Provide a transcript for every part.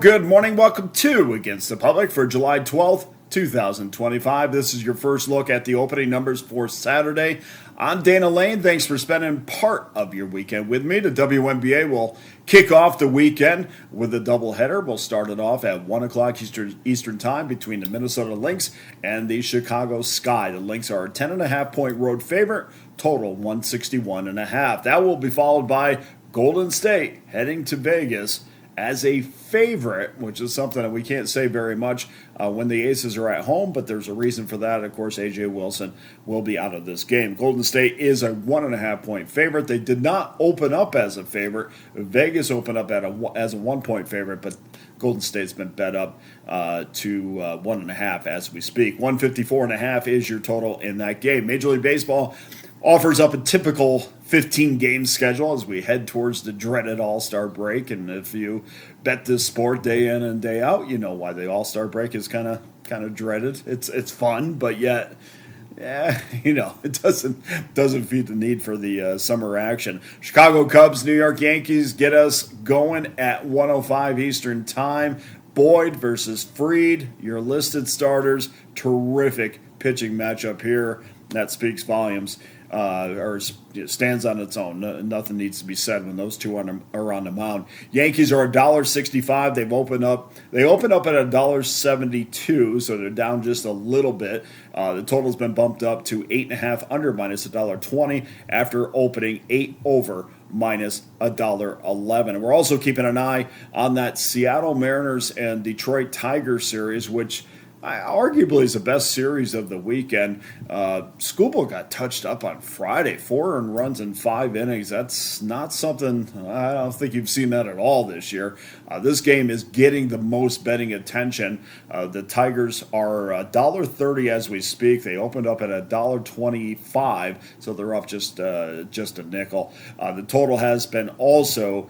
Good morning. Welcome to Against the Public for July 12th, 2025. This is your first look at the opening numbers for Saturday. I'm Dana Lane. Thanks for spending part of your weekend with me. The WNBA will kick off the weekend with a doubleheader. We'll start it off at 1 o'clock Eastern Time between the Minnesota Lynx and the Chicago Sky. The Lynx are a 10.5-point road favorite, total 161.5. That will be followed by Golden State heading to Vegas as a favorite, which is something that we can't say very much when the Aces are at home, but there's a reason for that. Of course, A.J. Wilson will be out of this game. Golden State is a 1.5-point favorite. They did not open up as a favorite. Vegas opened up as a 1-point favorite, but Golden State's been bet up to 1.5 as we speak. 154.5 is your total in that game. Major League Baseball offers up a typical 15-game schedule as we head towards the dreaded All-Star break. And if you bet this sport day in and day out, you know why the All-Star break is kind of dreaded. It's fun, but yet, it doesn't feed the need for the summer action. Chicago Cubs, New York Yankees get us going at 1:05 Eastern Time. Boyd versus Fried, your listed starters. Terrific pitching matchup here. That speaks volumes. Or stands on its own. Nothing needs to be said when those two are on the mound. Yankees are $1.65. They open up at $1.72, so they're down just a little bit. The total's been bumped up to 8.5 under minus $1.20 after opening 8 over minus $1.11. And we're also keeping an eye on that Seattle Mariners and Detroit Tigers series, which arguably is the best series of the weekend. Skubal got touched up on Friday, 4 earned runs in 5 innings. That's not something, I don't think you've seen that at all this year. This game is getting the most betting attention. The Tigers are $1.30 as we speak. They opened up at $1.25, so they're up just a nickel. The total has been also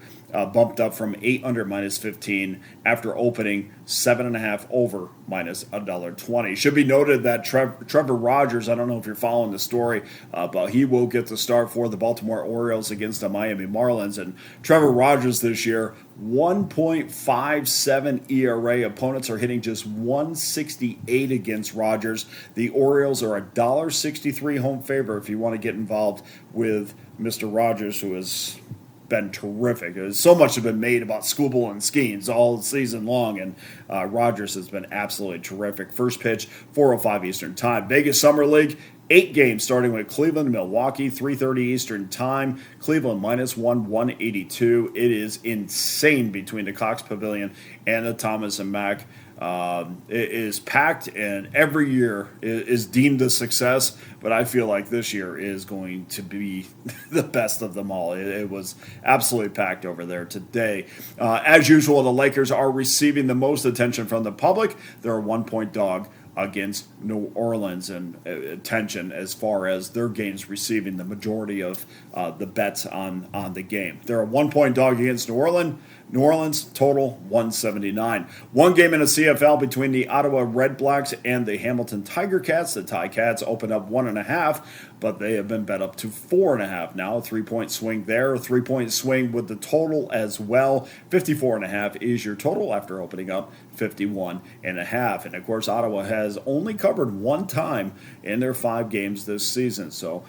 bumped up from 8 under minus 15 after opening 7.5 over minus $1.20. Should be noted that Trevor Rogers, I don't know if you're following the story, but he will get the start for the Baltimore Orioles against the Miami Marlins. And Trevor Rogers this year, 1.57 ERA. Opponents are hitting just 168 against Rogers. The Orioles are a $1.63 home favorite if you want to get involved with Mr. Rogers, who is been terrific. So much has been made about Skubal and Skeens all season long, and Rogers has been absolutely terrific. First pitch, 4:05 Eastern Time. Vegas Summer League, 8 games starting with Cleveland and Milwaukee, 3:30 Eastern Time. Cleveland -1, 182. It is insane between the Cox Pavilion and the Thomas and Mack. It is packed, and every year is deemed a success, but I feel like this year is going to be the best of them all. It was absolutely packed over there today. As usual, the Lakers are receiving the most attention from the public. They're a 1-point dog against New Orleans, and attention as far as their games receiving the majority of the bets on the game. They're a 1-point dog against New Orleans. New Orleans, total 179. One game in the CFL between the Ottawa Red Blacks and the Hamilton Tiger Cats. The Ticats open up 1.5, but they have been bet up to 4.5 now. A 3-point swing there, a 3-point swing with the total as well. 54.5 is your total after opening up 51.5. And of course, Ottawa has only covered one time in their 5 games this season. So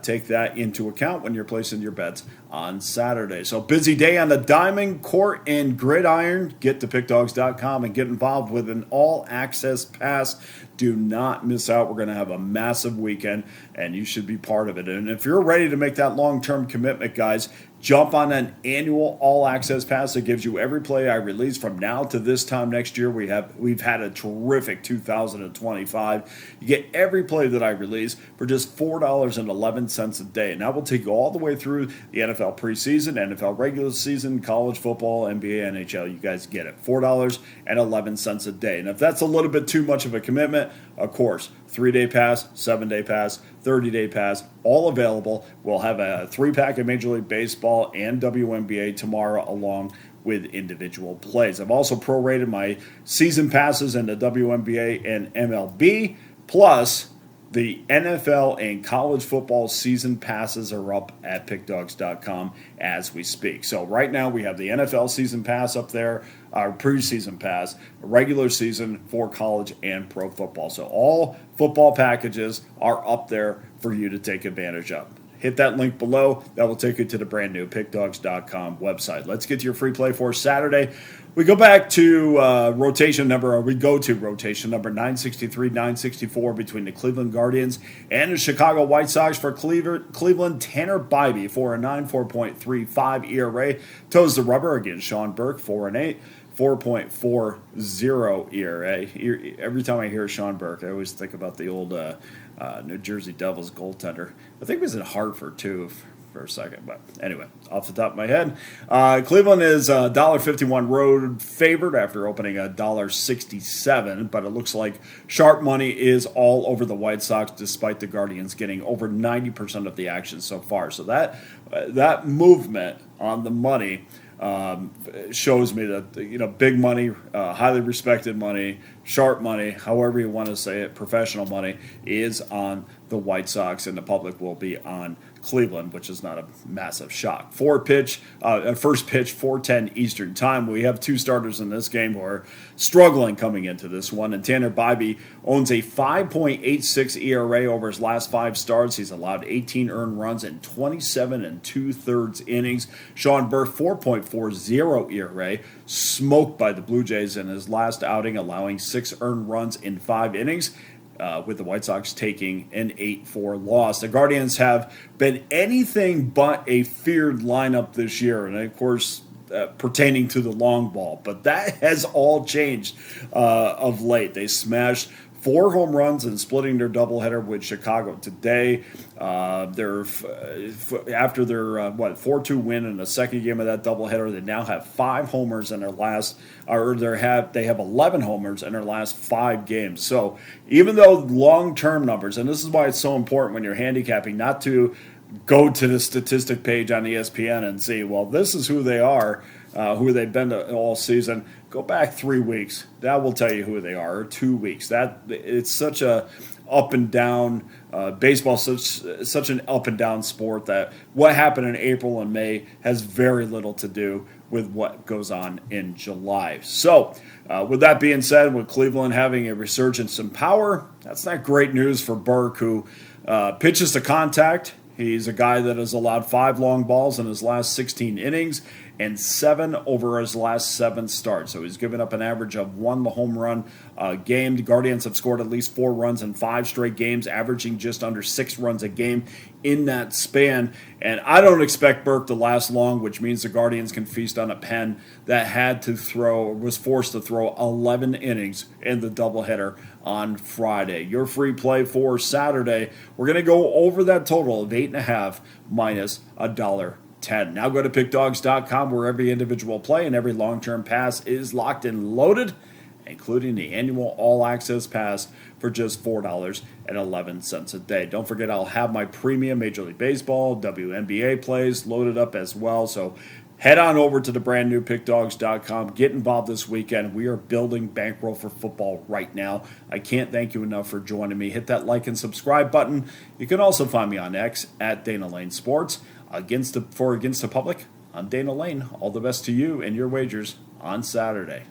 take that into account when you're placing your bets on Saturday. So busy day on the diamond, court, and gridiron. Get to pickdawgz.com and get involved with an all-access pass. Do not miss out. We're going to have a massive weekend, and you should be part of it. And if you're ready to make that long-term commitment, guys, jump on an annual all-access pass that gives you every play I release from now to this time next year. We've had a terrific 2025. You get every play that I release for just $4.11 a day. And that will take you all the way through the NFL preseason, NFL regular season, college football, NBA, NHL. You guys get it. $4.11 a day. And if that's a little bit too much of a commitment, of course, 3-day pass, 7-day pass, 30-day pass, all available. We'll have a 3-pack of Major League Baseball and WNBA tomorrow along with individual plays. I've also prorated my season passes in the WNBA and MLB, plus The NFL and college football season passes are up at pickdawgz.com as we speak. So right now we have the NFL season pass up there, our preseason pass, regular season for college and pro football. So all football packages are up there for you to take advantage of. Hit that link below. That will take you to the brand new pickdawgz.com website. Let's get to your free play for Saturday. We go back to rotation number 963, 964 between the Cleveland Guardians and the Chicago White Sox. For Cleveland, Tanner Bybee, 4-9, 4.35 ERA. Toes the rubber against Sean Burke, 4-8. 4.40 ERA. Every time I hear Sean Burke, I always think about the old New Jersey Devils goaltender. I think he was in Hartford, too, for a second. But anyway, off the top of my head. Cleveland is $1.51 road favored after opening $1.67. But it looks like sharp money is all over the White Sox, despite the Guardians getting over 90% of the action so far. So that movement on the money shows me that big money, highly respected money, sharp money, however you want to say it, professional money is on the White Sox, and the public will be on Cleveland, which is not a massive shock. First pitch, 4:10 Eastern time. We have two starters in this game who are struggling coming into this one, and Tanner Bybee owns a 5.86 ERA over his last 5 starts. He's allowed 18 earned runs in 27 2/3 innings. Sean Burke, 4.40 ERA, smoked by the Blue Jays in his last outing, allowing 6 earned runs in 5 innings. With the White Sox taking an 8-4 loss. The Guardians have been anything but a feared lineup this year, and of course, pertaining to the long ball. But that has all changed of late. They smashed 4 home runs and splitting their doubleheader with Chicago today. After their 4-2 win in the second game of that doubleheader, they now have 5 homers in their last, they have 11 homers in their last 5 games. So even though long-term numbers, and this is why it's so important when you're handicapping, not to go to the statistic page on ESPN and see, well, this is who they are, who they've been all season. Go back 3 weeks. That will tell you who they are. Or 2 weeks. It's such a up and down baseball. Such an up and down sport that what happened in April and May has very little to do with what goes on in July. So, with that being said, with Cleveland having a resurgence in power, that's not great news for Burke, who pitches to contact. He's a guy that has allowed 5 long balls in his last 16 innings and 7 over his last 7 starts. So he's given up an average of 1 home run a game. The Guardians have scored at least 4 runs in 5 straight games, averaging just under 6 runs a game in that span. And I don't expect Burke to last long, which means the Guardians can feast on a pen that was forced to throw 11 innings in the doubleheader on Friday. Your free play for Saturday, we're going to go over that total of 8.5 minus $1.10. Now go to pickdawgz.com, where every individual play and every long-term pass is locked and loaded, including the annual all-access pass for just $4.11 a day. Don't forget, I'll have my premium Major League Baseball, WNBA plays loaded up as well. So head on over to the brand new pickdawgz.com. Get involved this weekend. We are building bankroll for football right now. I can't thank you enough for joining me. Hit that like and subscribe button. You can also find me on X at Dana Lane Sports. Against the Public, I'm Dana Lane. All the best to you and your wagers on Saturday.